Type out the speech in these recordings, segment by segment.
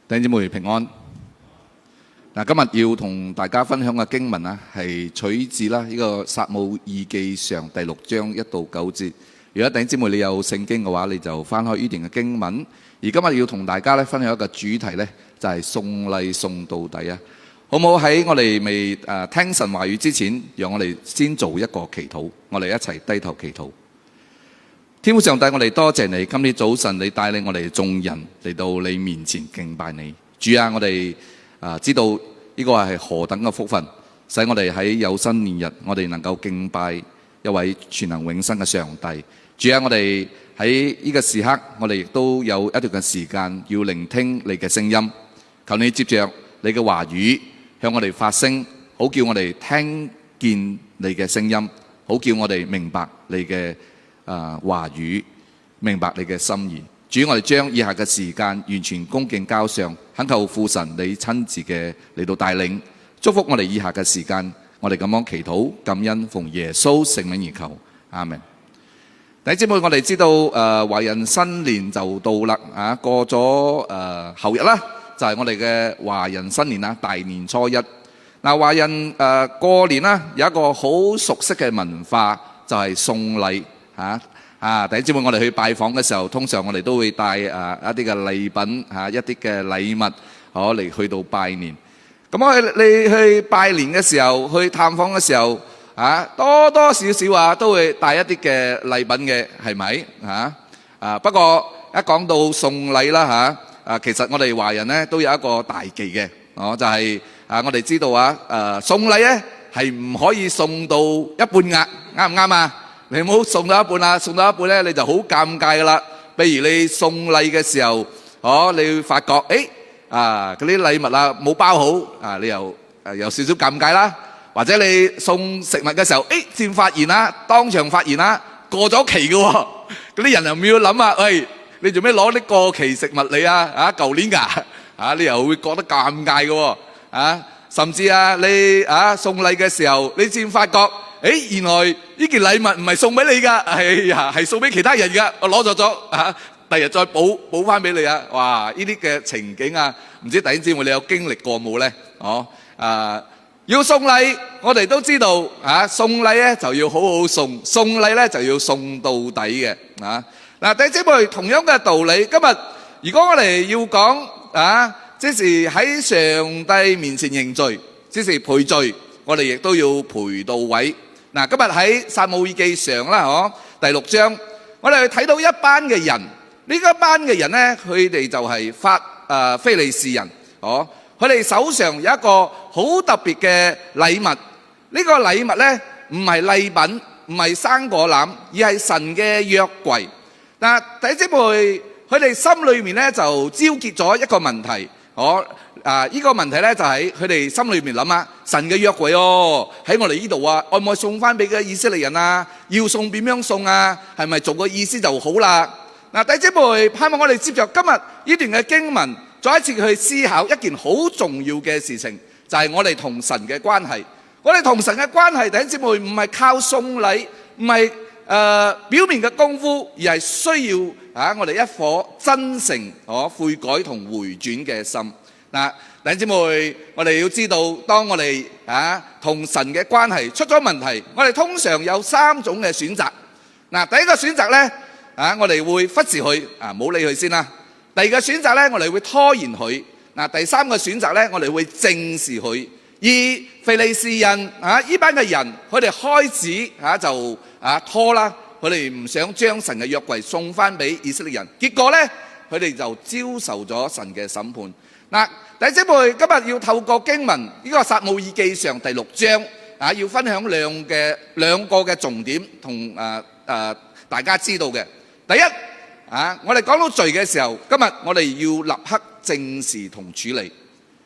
弟兄姊妹平安。今日要同大家分享嘅經文係取自呢個撒母耳記上第6章1到9節。如果弟兄姊妹你有聖經嘅話，你就翻開呢段嘅經文。而今日要同大家分享一個主題就係送禮送到底啊！好唔好？喺我哋未聽神話語之前，讓我哋先做一個祈禱。我哋一齊低頭祈禱。天父上帝，我哋多謝你，今天早晨你帶領我哋眾人嚟到你面前敬拜你。主啊，我哋知道呢個係何等嘅福分，使我哋喺有生年日，我哋能夠敬拜一位全能永生嘅上帝。主啊，我哋喺呢個時刻，我哋亦都有一段嘅時間要聆聽你嘅聲音。求你接着你嘅話語向我哋發聲，好叫我哋聽見你嘅聲音，好叫我哋明白你嘅話語，明白你嘅心意。主，我哋將以下嘅時間完全恭敬交上，懇求父神你親自嘅嚟到帶領，祝福我哋以下嘅時間。我哋咁樣祈禱感恩，奉耶穌聖名而求，阿們。弟兄姊妹，我哋知道華人新年就到啦，過咗後日啦，就係我哋嘅華人新年啦，大年初一。華人過年啦，有一個好熟悉嘅文化，就係送禮。弟兄姊妹，我哋去拜訪嘅時候，通常我哋都會帶一啲嘅禮品，一啲嘅禮物，嚟去到拜年。咁你去拜年嘅時候，去探訪嘅時候，多多少少都會帶一啲嘅禮品嘅，係咪？不過一講到送禮啦，其實我哋華人呢都有一個大忌嘅，就係我哋知道送禮呢係唔可以送到一半㗎，啱唔啱啊？你唔好送到一半啦，送到一半咧你就好尷尬噶啦。譬如你送禮嘅時候，你會發覺，嗰啲禮物冇包好，你又有少少尷尬啦。或者你送食物嘅時候，先發現啦，當場發現啦，過咗期嘅喎。嗰啲人又唔要諗喂，你做咩攞啲過期食物嚟啊？舊年㗎，你又會覺得尷尬嘅喎。甚至你送禮嘅時候，你先發覺。原來呢件禮物唔係送俾你㗎，係送俾其他人㗎。我攞咗，第日再補翻俾你啊！哇，呢啲嘅情景唔知弟兄姊妹你有經歷過冇呢？要送禮，我哋都知道送禮咧就要好好送，送禮咧就要送到底嘅。弟兄姊妹，同樣嘅道理，今日如果我哋要講即是喺上帝面前認罪，即是賠罪，我哋亦都要賠到位。今日喺撒母耳記上啦，第6章，我哋睇到一班嘅人，呢一班嘅人呢，佢哋就係非利士人，佢哋手上有一個好特別嘅禮物，呢個禮物呢唔係禮品，唔係生果籃，而係神嘅約櫃。弟兄姊妹，佢哋心裏面呢就焦結咗一個問題，呢個問題呢就喺佢哋心裏面諗神嘅約櫃喺我哋呢度可唔可以送翻俾嘅以色列人要送點樣送係咪做個意思就好啦？弟兄姊妹，盼望我哋接着今日呢段嘅經文，再一次去思考一件好重要嘅事情，就係我哋同神嘅關係。我哋同神嘅關係，弟兄姊妹唔係靠送禮，唔係表面嘅功夫，而係需要我哋一顆真誠悔改同回轉嘅心。弟兄姊妹，我哋要知道，當我哋同神嘅關係出咗問題，我哋通常有3種嘅選擇。第一個選擇呢，我哋會忽視佢，唔好理佢先啦。第二個選擇呢，我哋會拖延佢。第三個選擇呢，我哋會正視佢。而非利士人呢班嘅人，佢哋開始就拖啦，佢哋唔想將神嘅約櫃送翻俾以色列人，結果呢，佢哋就遭受咗神嘅審判。弟兄姊妹，今日要透過經文呢個撒母耳記上第6章要分享兩個嘅重點同大家知道嘅。第一我哋講到罪嘅時候，今日我哋要立刻正視同處理。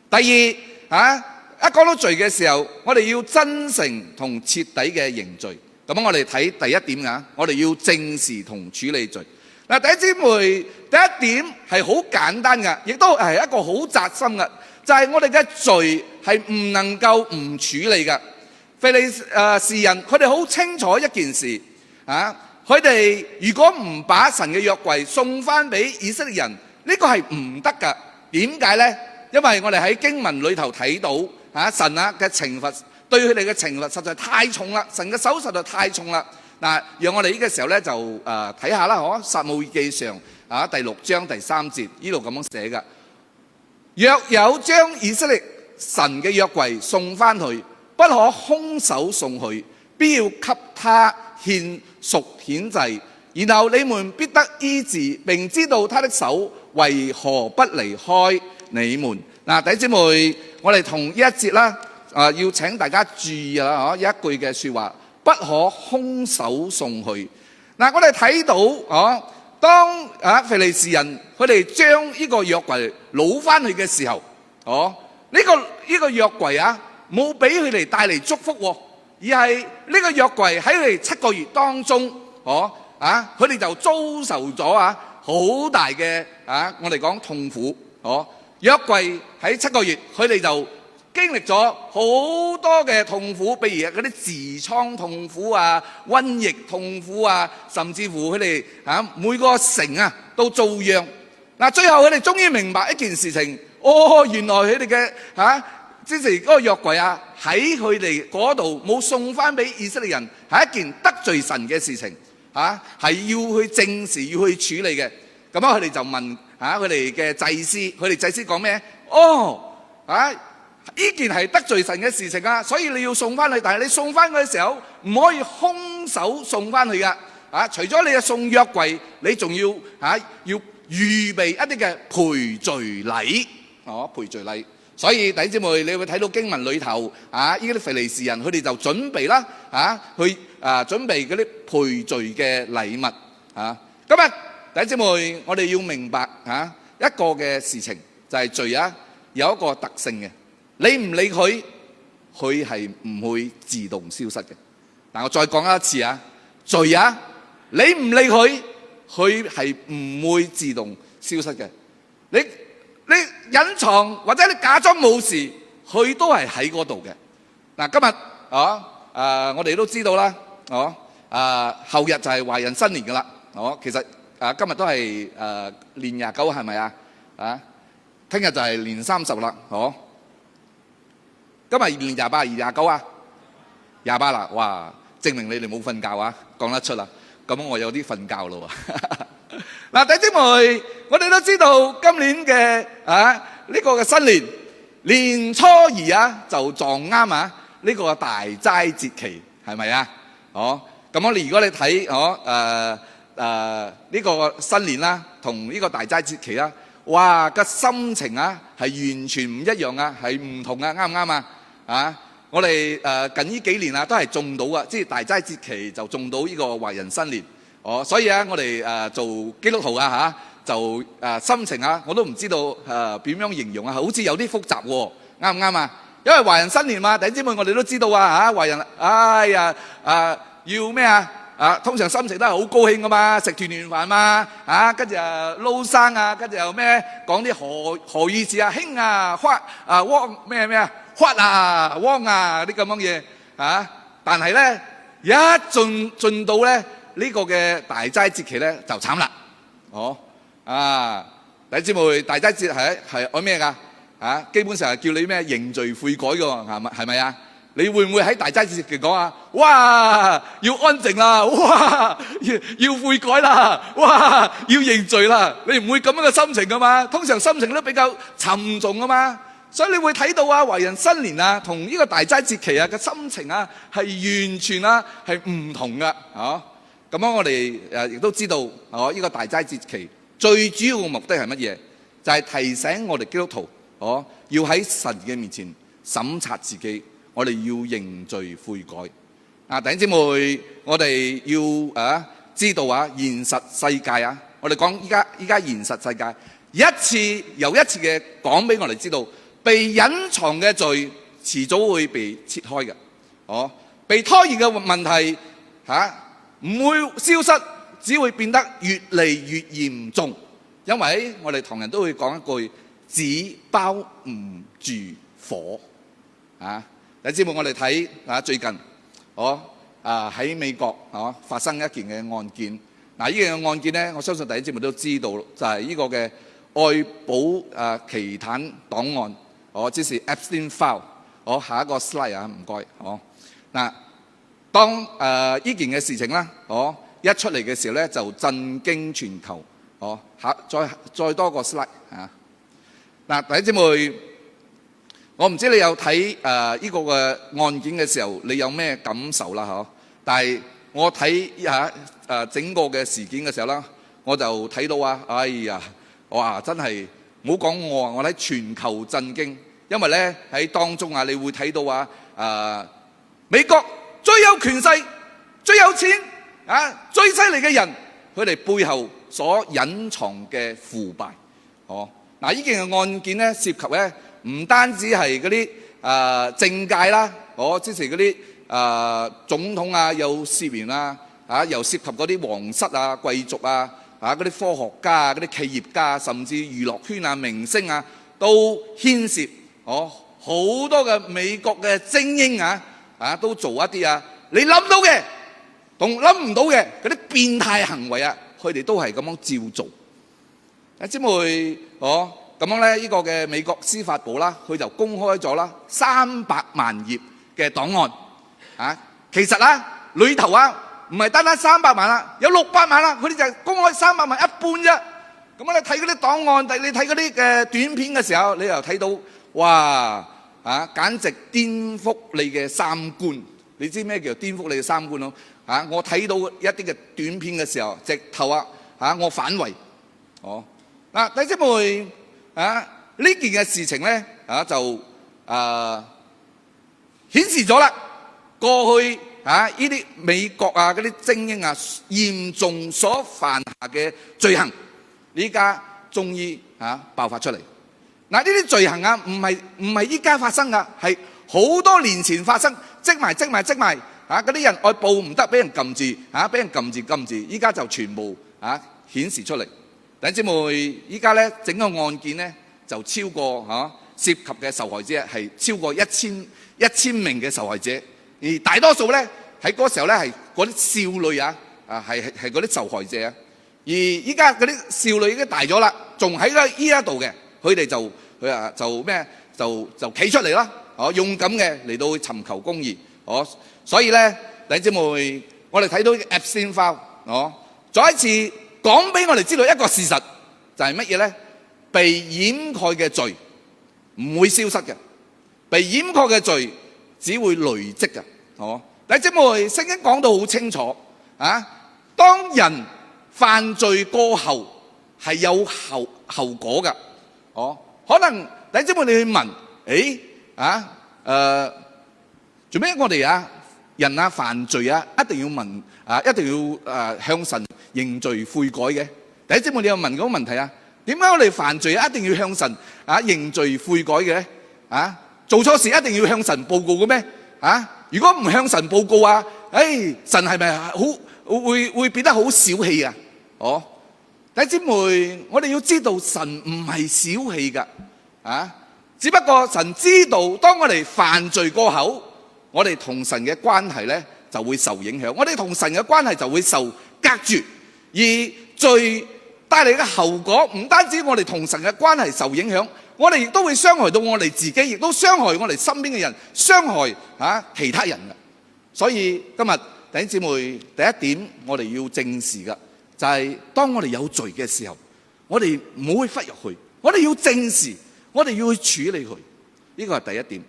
第二一講到罪嘅時候，我哋要真誠同徹底嘅認罪。咁我哋睇第一點我哋要正視同處理罪。弟兄姊妹，第一點係好簡單嘅，亦都係一個好扎心嘅，就係我哋嘅罪係唔能夠唔處理嘅。非利士人佢哋好清楚一件事，佢哋如果唔把神嘅約櫃送翻俾以色列人，呢個係唔得㗎。點解呢？因為我哋喺經文裏頭睇到神嘅懲罰，對佢哋嘅懲罰實在太重啦，神嘅手實在太重啦。嗱，讓我哋呢個時候呢，就睇下啦，撒母耳記上第6章第3節呢度咁樣寫嘅：若有將以色列神嘅約櫃送翻去，不可空手送去，必要給他獻贖愆祭，然後你們必得醫治，並知道他的手為何不離開你們。嗱，弟兄姊妹，我哋同呢一節啦，要請大家注意啦，一句嘅說話，不可空手送去。嗱，我哋睇到當腓利士人佢哋將呢個約櫃攞翻去嘅時候，呢個約櫃冇俾佢哋帶嚟祝福，而係呢個約櫃喺佢哋7個月當中，佢哋就遭受咗好大嘅我哋講痛苦。約櫃喺7個月，佢哋就經歷咗好多嘅痛苦，譬如嗰啲痔瘡痛苦瘟疫痛苦甚至乎佢哋每個城都遭殃。嗱，最後佢哋終於明白一件事情，原來佢哋嘅之前嗰個約櫃喺佢哋嗰度冇送翻俾以色列人，係一件得罪神嘅事情，係要去正視，要去處理嘅。咁佢哋就問佢哋嘅祭司，佢哋祭司講咩？呢件係得罪神嘅事情所以你要送翻去，但係你送翻去嘅時候唔可以空手送翻去噶。除咗你送約櫃，你仲要要預備一啲嘅賠罪禮，賠罪禮。所以弟兄姊妹，你會睇到經文裏頭呢啲腓利士人，佢哋就準備啦，去準備嗰啲賠罪嘅禮物。今日弟兄姊妹，我哋要明白一個嘅事情，就係罪有一個特性嘅，你唔理佢，佢係唔會自動消失嘅。嗱，我再講一次罪你唔理佢，佢係唔會自動消失嘅。你隱藏或者你假裝冇事，佢都係喺嗰度嘅。嗱，今日我哋都知道啦，後日就係華人新年噶啦。其實今日都係年29，係咪聽日就係年30啦。今日年28、2928啦。哇，證明你哋冇瞓覺講得出啦。咁我有啲瞓覺咯。嗱，弟兄妹，我哋都知道今年嘅呢個嘅新年年初2就撞啱呢個大齋節期，係咪咁我哋如果你睇呢個新年啦，同呢個大齋節期啦，哇，個心情係完全唔一樣係唔同啱唔啱我哋近呢幾年都係中到即係大齋節期就中到呢個華人新年。所以我哋做基督徒就心情我都唔知道點樣形容好似有啲複雜喎，啱唔啱因為華人新年嘛，弟兄姊妹我哋都知道華人要咩通常心情都係好高興噶嘛，食團圓飯嘛，跟住撈生跟住又咩講啲何語字興花汪咩花汪啲咁樣嘢但係咧一進到咧呢個嘅大齋節期咧就慘啦。弟兄姊妹，大齋節係愛咩噶基本上係叫你咩認罪悔改噶，係咪你會唔會喺大齋節期講哇，要安靜啦，哇，要悔改啦，哇，要認罪啦？你唔會咁樣嘅心情噶嘛？通常心情都比較沉重噶嘛。所以你會睇到華人新年同呢個大齋節期嘅心情係完全係唔同噶。咁樣我哋亦都知道呢個大齋節期最主要嘅目的係乜嘢？就係提醒我哋基督徒要喺神嘅面前審察自己，我哋要認罪悔改。弟兄姊妹，我哋要知道現實世界我哋講依家現實世界一次又一次嘅講俾我哋知道，被隱藏嘅罪遲早會被切開嘅。被拖延嘅問題唔會消失，只會變得越嚟越嚴重。因為我哋同人都會講一句，紙包唔住火。弟兄姊妹，我哋睇最近喺美國發生一件嘅案件。呢件嘅案件咧，我相信弟兄姊妹都知道，就係呢個嘅愛保奇坦檔案，即是 Epstein file。下一個 slide 啊，唔該。嗱，當呢件嘅事情啦，一出嚟嘅時候咧，就震驚全球。再多個 slide 啊。嗱，弟兄姊妹，我唔知你有睇呢個嘅案件嘅時候，你有咩感受啦？但係我睇整個嘅事件嘅時候啦，我就睇到哎呀，哇！真係唔好講我睇全球震驚，因為咧喺當中你會睇到美國最有權勢、最有錢最犀利嘅人，佢哋背後所隱藏嘅腐敗。嗱，呢件嘅案件咧，涉及咧唔單止係嗰啲政界啦，之前嗰啲總統有涉嫌又涉及嗰啲皇室貴族嗰啲科學家嗰啲企業家，甚至娛樂圈明星都牽涉。好多嘅美國嘅精英都做一啲你諗到嘅同諗唔到嘅嗰啲變態行為佢哋都係咁樣照做。姊妹，咁樣咧，呢個嘅美國司法部啦，佢就公開咗啦300萬頁嘅檔案。其實裏頭唔係單單300萬有600萬啦，佢哋就公開300萬一半啫。咁你睇嗰啲檔案，你睇嗰啲嘅短片嘅時候，你又睇到哇簡直顛覆你嘅三觀。你知咩叫顛覆你嘅三觀咯？我睇到一啲嘅短片嘅時候，直頭我反胃。嗱，弟兄姊妹呢件嘅事情咧就顯示咗啦，過去呢啲美國嗰啲精英嚴重所犯下嘅罪行，依家終於爆發出嚟。嗱，呢啲罪行唔係依家發生噶，係好多年前發生，積埋嗰啲人愛報唔得，俾人撳住俾人撳住，依家就全部顯示出嚟。弟兄姊妹，依家咧整個案件咧就超過涉及嘅受害者係超過1000名嘅受害者，而大多數咧喺嗰時候咧係嗰啲少女係嗰啲受害者。而依家嗰啲少女已經大咗啦，仲喺呢一度嘅，佢哋就企出嚟啦，勇敢嘅嚟到尋求公義。所以咧，弟兄姊妹，我哋睇到 Epstein file，再一次講俾我哋知道一個事實，就係乜嘢咧？被掩蓋嘅罪唔會消失嘅，被掩蓋嘅罪只會累積嘅。弟兄姊妹，聖經講到好清楚當人犯罪過後係有後果㗎。可能弟兄姊妹你去問，做咩我哋人犯罪一定要問一定要向神認罪悔改嘅？弟兄姊妹你有問嗰個問題點解我哋犯罪一定要向神認罪悔改嘅？做錯事一定要向神報告嘅咩？如果唔向神報告神係咪好會變得好小氣啊？弟兄姊妹，我哋要知道神唔係小氣噶，只不過神知道當我哋犯罪過後，我哋同神嘅關係咧就會受影響，我哋同神嘅關係就會受隔絕，而罪帶嚟嘅後果唔單止我哋同神嘅關係受影響，我哋亦都會傷害到我哋自己，亦都傷害我哋身邊嘅人，傷害其他人嘅。所以今日弟兄姊妹，第一點我哋要正視嘅就係當我哋有罪嘅時候，我哋唔好去忽入去，我哋要正視，我哋要去處理佢。呢個係第一點。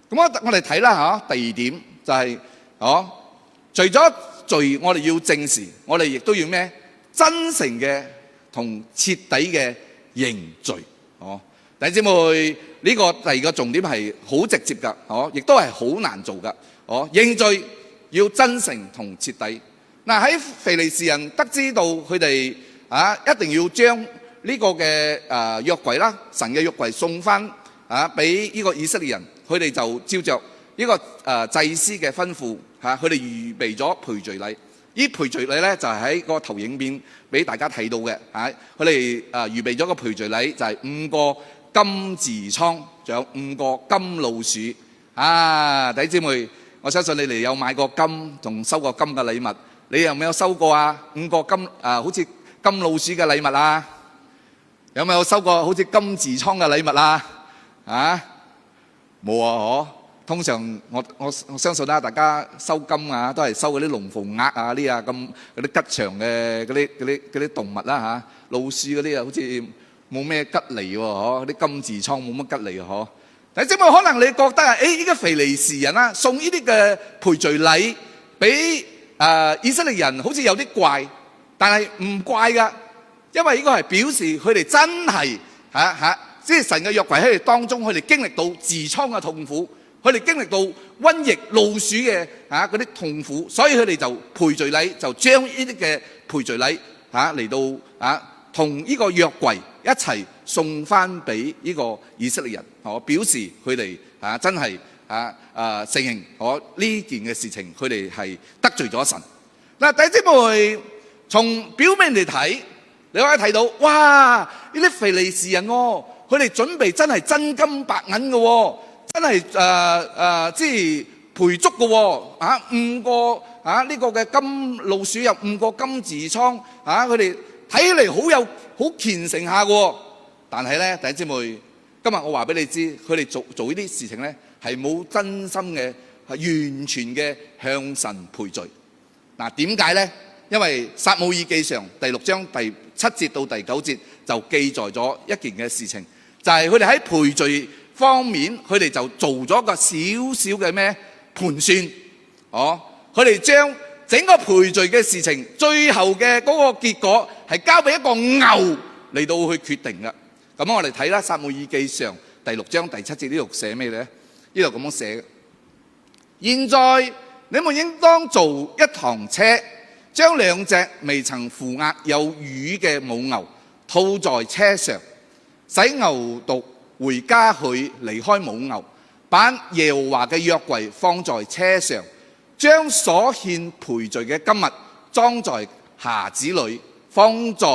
咁我哋睇啦第二點就係除咗罪我哋要正視，我哋亦都要咩？真誠嘅同徹底嘅認罪。弟兄姊妹，呢個第二個重點係好直接噶，亦都係好難做噶。認罪要真誠同徹底。嗱，喺腓利士人得知到佢哋一定要將呢個嘅約櫃啦，神嘅約櫃送翻俾呢個以色列人，佢哋就照着呢個祭司嘅吩咐佢哋預備咗賠罪禮。呢賠罪禮咧就係喺個投影片俾大家睇到嘅。佢哋預備咗個賠罪禮就係5個金痔瘡，仲有5個金老鼠。弟兄姊妹，我相信你哋有買過金，仲收過金嘅禮物。你有冇收過5個金好似金老鼠嘅禮物啊？有冇收過好似金痔瘡嘅禮物啊？冇啊！通常我相信啦，大家收金啊，都係收嗰啲龍鳳鈪啊啲啊咁嗰啲吉祥嘅嗰啲動物啦老鼠嗰啲啊，好似冇咩吉利喎，啲金痔瘡冇乜吉利喎，但係只不過可能你覺得呢個腓利士人啦，送呢啲嘅賠罪禮俾以色列人，好似有啲怪，但係唔怪噶，因為呢個係表示佢哋真係即係神嘅約櫃喺佢哋當中，佢哋經歷到痔瘡嘅痛苦。佢哋經歷到瘟疫、老鼠嘅嗰啲痛苦，所以佢哋就賠罪禮，就將呢啲嘅賠罪禮嚟到同呢個約櫃一齊送翻俾呢個以色列人，表示佢哋真係承認呢件嘅事情，佢哋係得罪咗神。嗱，弟兄姊妹，從表面嚟睇，你可以睇到，哇！呢啲腓利士人佢哋準備真係真金白銀嘅真係即係賠足嘅5個呢個嘅金老鼠有5個金痔瘡佢哋睇起嚟好虔誠下嘅，但係咧，弟兄姊妹，今日我話俾你知，佢哋做呢啲事情咧係冇真心嘅，係完全嘅向神賠罪。嗱，點解咧？因為撒母耳記上第6章第7節到第9節就記載咗一件嘅事情，就係佢哋喺賠罪方面，佢哋就做咗個少少嘅咩盤算，佢哋將整個賠罪嘅事情，最後嘅嗰個結果係交俾一個牛嚟到去決定嘅。咁我哋睇啦，《撒母耳記上》第6章第7節呢度寫咩咧？呢度咁樣寫嘅：現在你們應當做一趟車，將2隻未曾負軛有乳嘅母牛套在車上，使牛犢回家去離開母牛，把耶和華嘅約櫃放在車上，將所獻賠罪嘅金物裝在匣子裏，放在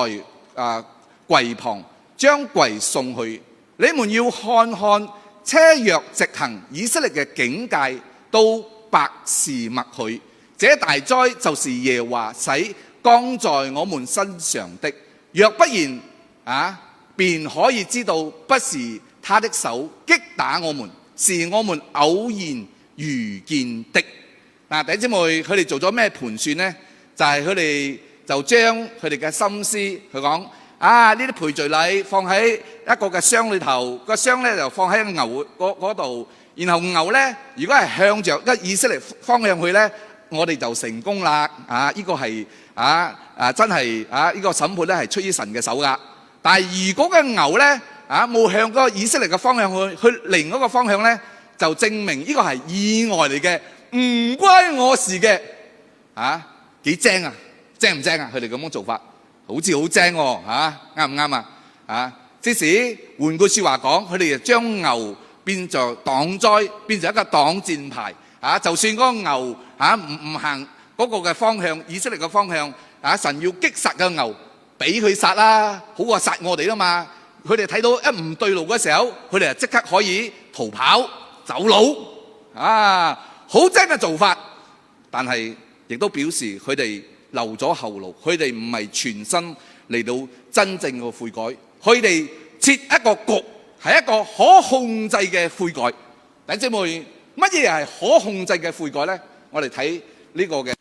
櫃旁，將櫃送去。你們要看看車若直行，以色列嘅境界都百事默許。這大災就是耶和華使降在我們身上的，若不然便可以知道不是他的手擊打我們，是我們偶然遇見的。嗱，弟兄姊妹，佢哋做咗咩盤算呢？就係佢哋就將佢哋嘅心思去講，呢啲賠罪禮放喺一個嘅箱裏頭，個箱咧就放喺牛嗰度，然後牛咧如果係向着以色列方向去咧，我哋就成功啦。呢個係真係呢個審判咧係出於神嘅手噶。但係如果個牛咧冇向嗰個以色列嘅方向去另一個方向咧，就證明呢個係意外嚟嘅，唔關我事嘅。幾精啊？精唔精啊？佢哋咁樣做法好似好精喎，啱唔啱啊？即使換句説話講，佢哋就將牛變作擋災，變成一個擋箭牌。就算嗰個牛唔行嗰個嘅方向，以色列嘅方向，神要擊殺個牛，俾佢殺啦，好過殺我哋啦嘛。佢哋睇到一唔對路嘅時候，佢哋就即刻可以逃跑走佬，好精嘅做法。但係亦都表示佢哋留咗後路，佢哋唔係全心嚟到真正嘅悔改，佢哋設一個局，係一個可控制嘅悔改。弟兄姊妹，乜嘢係可控制嘅悔改呢？我哋睇呢個嘅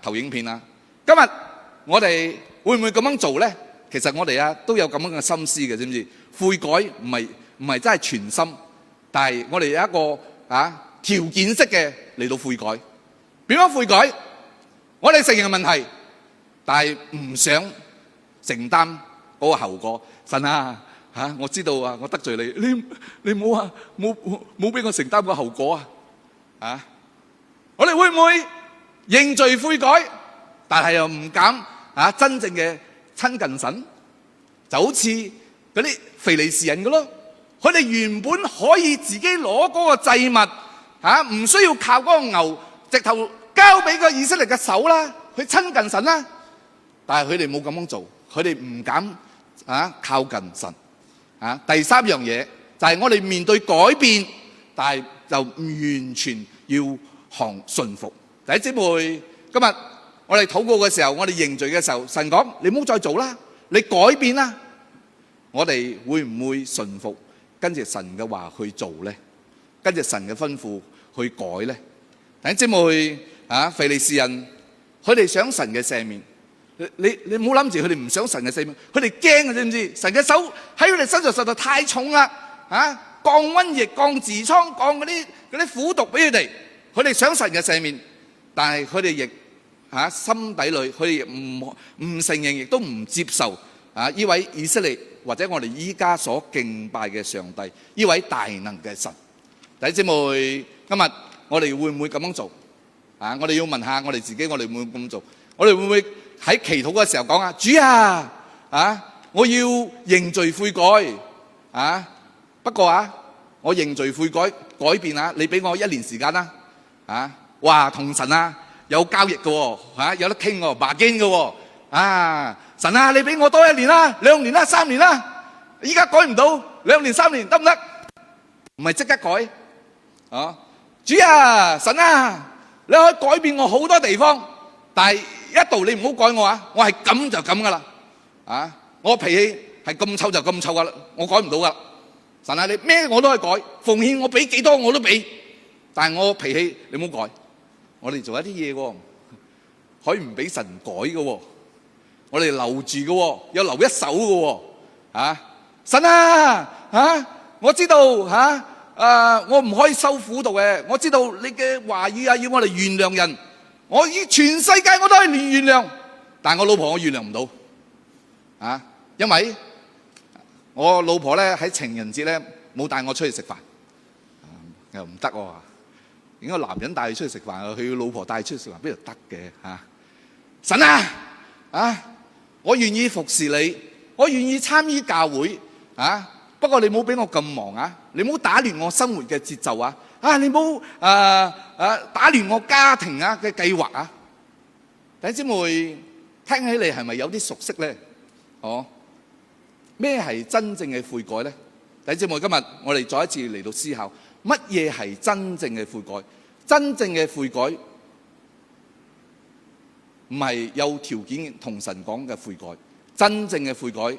投影片啦。今日我哋會唔會咁樣做呢？其實我哋都有咁樣嘅心思嘅，知唔知？悔改唔係真係全心，但係我哋有一個條件式嘅嚟到悔改。點樣悔改？我哋承認問題，但係唔想承擔嗰個後果。神我知道我得罪你冇俾我承擔個後果我哋會唔會認罪悔改，但係又唔敢真正嘅親近神？就好似嗰啲腓利士人嘅咯，佢哋原本可以自己攞嗰個祭物唔需要靠嗰個牛，直頭交俾個以色列嘅手啦，去親近神啦。但係佢哋冇咁樣做，佢哋唔敢靠近神。第三樣嘢就係我哋面對改變，但係就唔完全要順服。弟兄姊妹，今日我哋禱告嘅時候，我哋認罪嘅時候，神講你唔好再做啦，你改變啦。我哋會唔會順服跟住神嘅話去做呢？跟住神嘅吩咐去改呢？弟兄姊妹啊，非利士人佢哋想神嘅赦免，你唔好諗住佢哋唔想神嘅赦免，佢哋驚啊，知唔知？神嘅手喺佢哋身上實在太重啦，降瘟疫、降痔瘡、降嗰啲苦毒俾佢哋想神嘅赦免，但係佢哋亦心底裏佢哋唔承認，亦都唔接受呢位以色列或者我哋依家所敬拜嘅上帝，呢位大能嘅神。弟兄姊妹，今日我哋會唔會咁樣做？我哋要問下我哋自己，我哋會唔會咁做？我哋會唔會喺祈禱嘅時候講主啊，我要認罪悔改不過我認罪悔改改變你俾我1年時間啦話同神有交易嘅有得傾拔經嘅神你俾我多1年啦、2年啦、3年啦，依家改唔到2年3年得唔得？唔係即刻改主神你可以改變我好多地方，但係一度你唔好改我係咁就咁噶啦我脾氣係咁臭就咁臭噶啦，我改唔到噶。神你咩我都可以改，奉獻我俾幾多我都俾，但係我脾氣你唔好改。我哋做一啲嘢可以唔俾神改嘅我哋留住嘅有留一手嘅神我知道我唔可以收苦毒嘅，我知道你嘅話語要我哋原諒人，我以全世界我都可以原諒，但係我老婆我原諒唔到因為我老婆咧喺情人節咧冇帶我出去食飯，又唔得應該男人帶佢出去食飯，佢老婆帶佢出去食飯邊度得嘅神我願意服侍你，我願意參與教會不過你唔好俾我咁忙你唔好打亂我生活嘅節奏你唔好打亂我家庭嘅計劃弟兄姊妹聽起嚟係咪有啲熟悉咧？咩係真正嘅悔改呢？弟兄姊妹，今日我哋再一次嚟到思考，乜嘢係真正嘅悔改？真正嘅悔改唔係有條件同神講嘅悔改，真正嘅悔改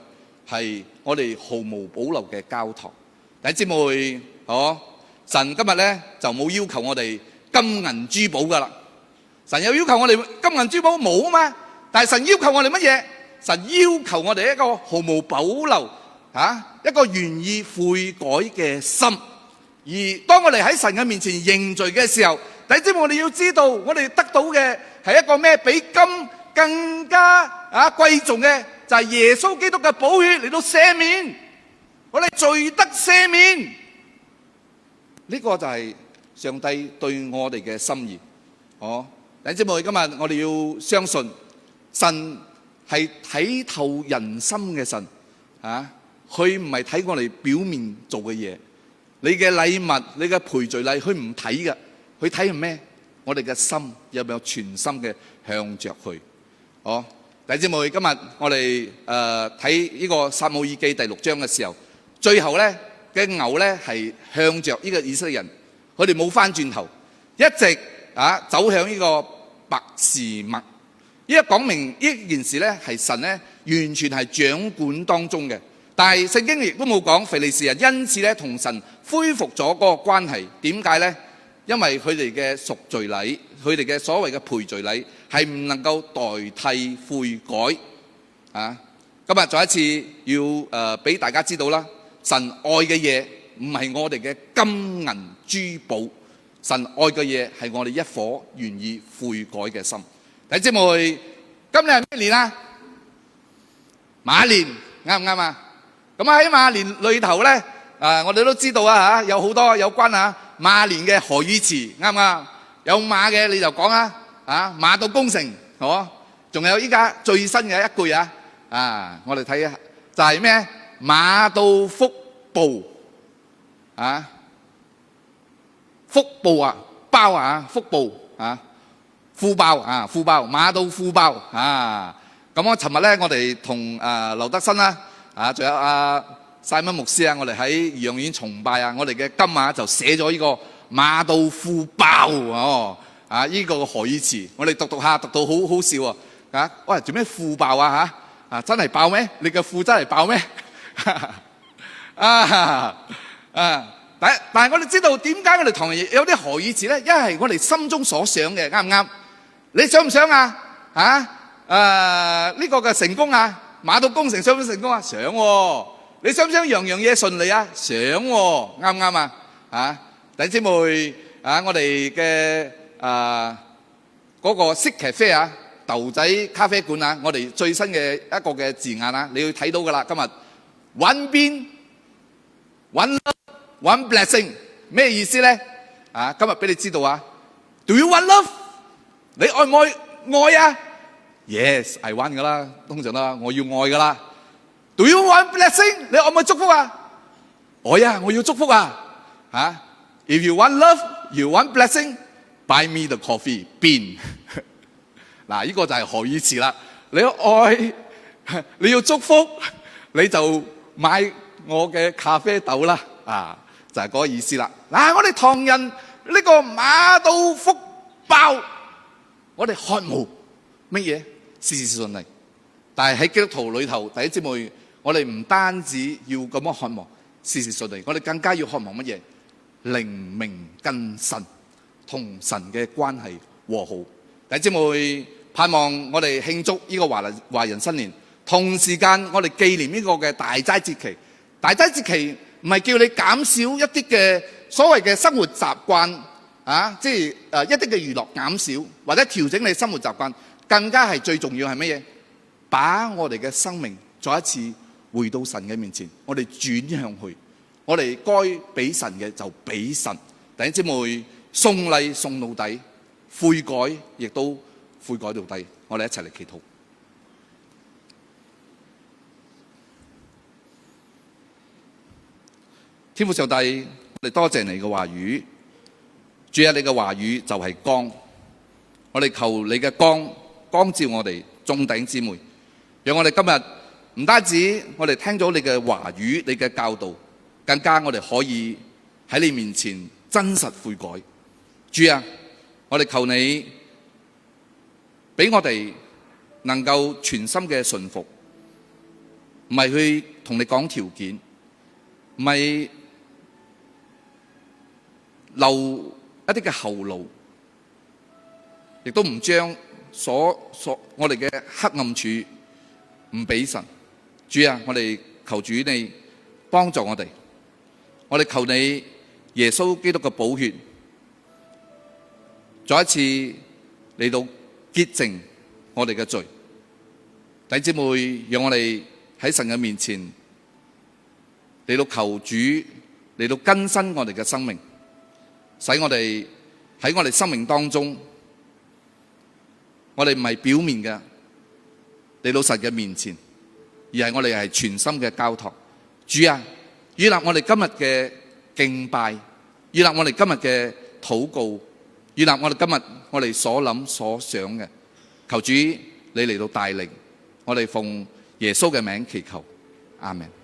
係我哋毫無保留嘅交託。弟兄姊妹，神今日咧就冇要求我哋金銀珠寶噶啦，神有要求我哋金銀珠寶冇嘛？但係神要求我哋乜嘢？神要求我哋一個毫無保留一個願意悔改嘅心。而當我哋喺神嘅面前認罪嘅時候，弟兄姊妹，我哋要知道我哋得到嘅係一個咩？比金更加貴重嘅，就係耶穌基督嘅寶血嚟到赦免我哋罪得赦免。呢個就係上帝對我哋嘅心意。弟兄姊妹，今日我哋要相信神係睇透人心嘅神佢唔係睇我哋表面做嘅嘢。你嘅禮物，你嘅賠罪禮，佢唔睇嘅，佢睇係咩？我哋嘅心有冇全心嘅向着佢？弟兄姊妹，今日我哋睇呢個撒母耳記第6章嘅時候，最後咧嘅牛咧係向着呢個以色列人，佢哋冇翻轉頭，一直走向呢個伯示麥。呢個講明呢件事咧係神咧完全係掌管當中嘅。但係聖經亦都冇講非利士人因此咧同神恢復咗嗰個關係。點解咧？因為佢哋嘅贖罪禮，佢哋嘅所謂嘅賠罪禮係唔能夠代替悔改。今日再一次要俾大家知道啦，神愛嘅嘢唔係我哋嘅金銀珠寶，神愛嘅嘢係我哋一顆願意悔改嘅心。弟兄姊妹，今年係咩年啊？馬年，啱唔啱啊？咁喺馬年裏頭咧，我哋都知道有好多有關馬年嘅賀語詞，啱唔啱？有馬嘅你就講馬到功成，仲有依家最新嘅一句我哋睇下，就係咩？馬到福報福報包福報富包富包，馬到富包咁我尋日咧，我哋同劉德新啦仲有曬文牧師我哋喺頤養院崇拜我哋嘅金就寫咗呢個馬到富爆呢個賀語詞，我哋讀下讀到好好笑喂，做咩富爆真係爆咩？你嘅富真係爆咩？但係我哋知道點解我哋唐人有啲何語詞咧？一係我哋心中所想嘅，啱唔啱？你想唔想啊？呢個嘅成功啊，馬到功成想唔想成功啊？想喎。你想唔想樣樣嘢順利啊？想喎，啱唔啱啊？弟兄姊妹我哋嘅嗰個色咖啡啊，豆仔咖啡館啊，我哋最新嘅一個嘅字眼啊，你要睇到噶啦。今日 one bean one love one blessing 咩意思咧？今日俾你知道啊。Do you want love？ 你愛唔愛啊 ？Yes， I want 噶啦，通常啦，我要愛噶啦。Do you want blessing？ 你愛唔愛祝福啊？愛啊，我要祝福啊。If you want love, you want blessing, buy me the coffee bean 。嗱，呢個就係何語詞啦。你要愛，你要祝福，你就買我嘅咖啡豆啦。就係嗰個意思啦。我哋唐人呢個馬到福爆，我哋渴慕乜嘢？事事順利。但係喺基督徒裏頭，弟兄姊妹，我哋唔單止要咁樣渴望事事順利，我哋更加要渴望乜嘢？靈命跟神同神嘅關係和好。弟兄姊妹，盼望我哋慶祝呢個華人新年，同時間我哋紀念呢個嘅大齋節期。大齋節期唔係叫你減少一啲嘅所謂嘅生活習慣即係一啲嘅娛樂減少，或者調整你生活習慣，更加係最重要係乜嘢？把我哋嘅生命再一次回到神嘅面前，我哋轉向去。我哋該俾神嘅就俾神，弟兄姊妹，送禮送到底，悔改亦都悔改到底。我哋一齊嚟祈禱。天父上帝，我哋多謝你嘅話語，主啊，你嘅話語就係光，我哋求你嘅光照我哋眾弟兄姊妹，讓我哋今日唔單止我哋聽咗你嘅話語，你嘅教導，更加我哋可以喺你面前真實悔改。主啊，我哋求你俾我哋能夠全心嘅順服，唔係去同你講條件，唔係留一啲嘅後路，亦都唔將我哋嘅黑暗處唔俾神。主啊，我哋求主你幫助我哋。我哋求你耶穌基督嘅寶血，再一次嚟到潔淨我哋嘅罪。弟兄姊妹，讓我哋喺神嘅面前嚟到求主，嚟到更新我哋嘅生命，使我哋喺我哋生命當中，我哋唔係表面嘅嚟到神嘅面前，而係我哋係全心嘅交託。主啊，悅納我哋今日嘅敬拜，悅納我哋今日嘅禱告，悅納我哋今日我哋所諗所想嘅，求主你嚟到帶領，我哋奉耶穌嘅名祈求，阿們。